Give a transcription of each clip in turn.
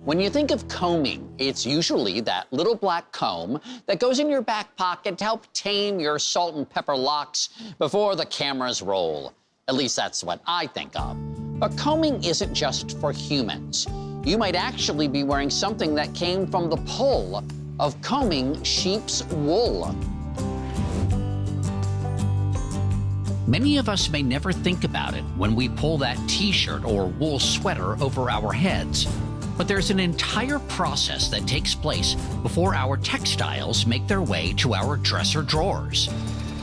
When you think of combing, it's usually that little black comb that goes in your back pocket to help tame your salt and pepper locks before the cameras roll. At least that's what I think of. But combing isn't just for humans. You might actually be wearing something that came from the pull of combing sheep's wool. Many of us may never think about it when we pull that t-shirt or wool sweater over our heads. But there's an entire process that takes place before our textiles make their way to our dresser drawers.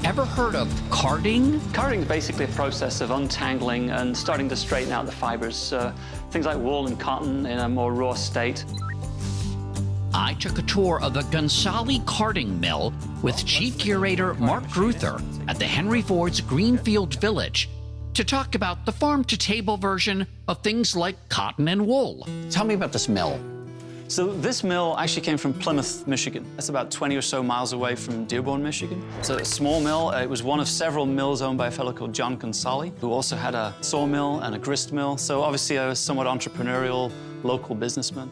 Ever heard of carding? Carding is basically a process of untangling and starting to straighten out the fibers. Things like wool and cotton in a more raw state. I took a tour of the Gunsolly carding mill with Chief Curator Marc Greuther at the Henry Ford's Greenfield Village to talk about the farm-to-table version of things like cotton and wool. Tell me about this mill. So this mill actually came from Plymouth, Michigan. That's about 20 or so miles away from Dearborn, Michigan. It's a small mill. It was one of several mills owned by a fellow called John Gunsolly, who also had a sawmill and a grist mill. So obviously a somewhat entrepreneurial local businessman.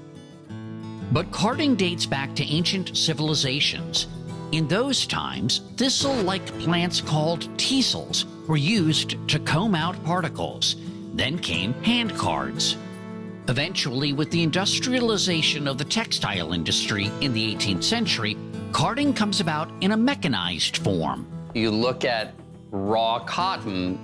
But carding dates back to ancient civilizations. In those times, thistle-like plants called teasels were used to comb out particles. Then came hand cards. Eventually, with the industrialization of the textile industry in the 18th century, carding comes about in a mechanized form. You look at raw cotton,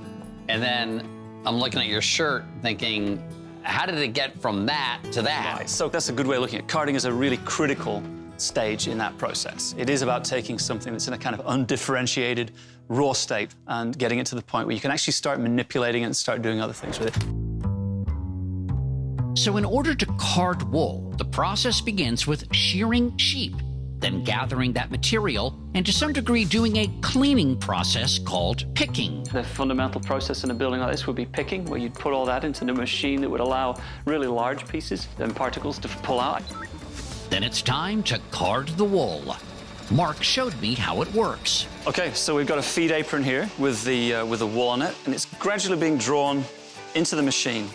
and then I'm looking at your shirt thinking, how did it get from that to that? Right, so that's a good way of looking at it. Carding is a really critical stage in that process. It is about taking something that's in a kind of undifferentiated, raw state and getting it to the point where you can actually start manipulating it and start doing other things with it. So in order to card wool, the process begins with shearing sheep, then gathering that material, and to some degree doing a cleaning process called picking. The fundamental process in a building like this would be picking, where you'd put all that into the machine that would allow really large pieces and particles to pull out. Then it's time to card the wool. Marc showed me how it works. Okay, so we've got a feed apron here with the wool on it, and it's gradually being drawn into the machine.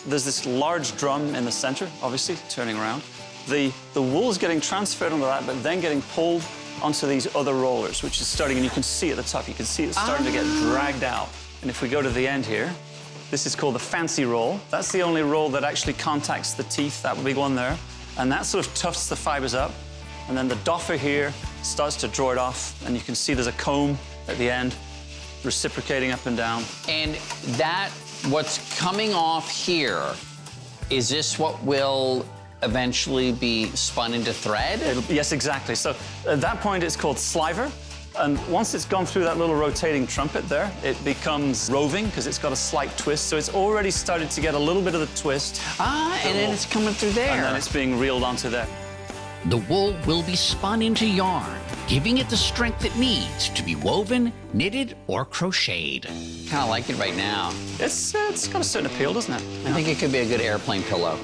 There's this large drum in the center, obviously, turning around. The wool is getting transferred onto that, but then getting pulled onto these other rollers, which is starting, and you can see at the top, you can see it's starting to get dragged out. And if we go to the end here, this is called the fancy roll. That's the only roll that actually contacts the teeth, that big one there. And that sort of tufts the fibers up. And then the doffer here starts to draw it off, and you can see there's a comb at the end, reciprocating up and down. And that, what's coming off here, is this what will eventually be spun into thread? Yes, exactly. So at that point, it's called sliver. And once it's gone through that little rotating trumpet there, it becomes roving because it's got a slight twist. So it's already started to get a little bit of the twist. And then it's coming through there. And then it's being reeled onto there. The wool will be spun into yarn, giving it the strength it needs to be woven, knitted, or crocheted. Kind of like it right now. It's got a certain appeal, doesn't it? I think it could be a good airplane pillow.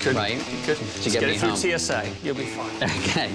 Could, right? It could. To Just get get me it through home. TSA. You'll be fine. Okay.